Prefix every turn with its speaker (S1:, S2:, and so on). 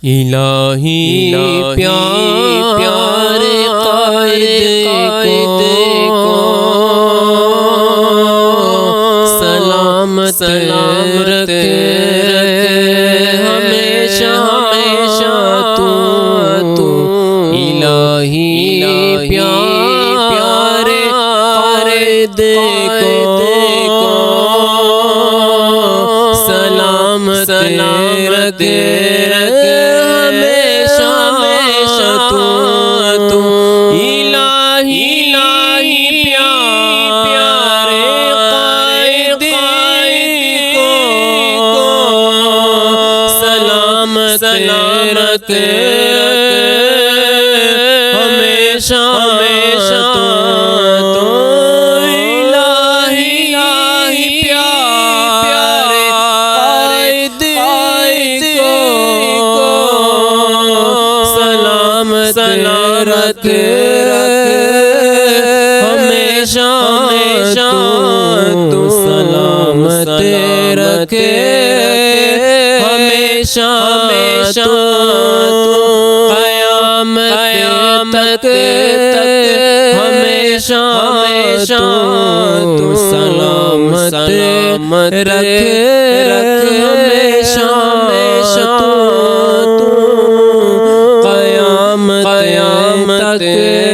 S1: الہی پیار قائد کو سلامت رکھے ہمیشہ تو الہی پیار قائد کو سلامت رکھے سلامت ہمیشہ تو الہی پیار قائد کو سلامت رکھے ہمیشہ تو سلامت رکھے ہمیشہ قیامت تک ہمیشہ تو سلامت رکھے ہمیشہ تو قیامت تک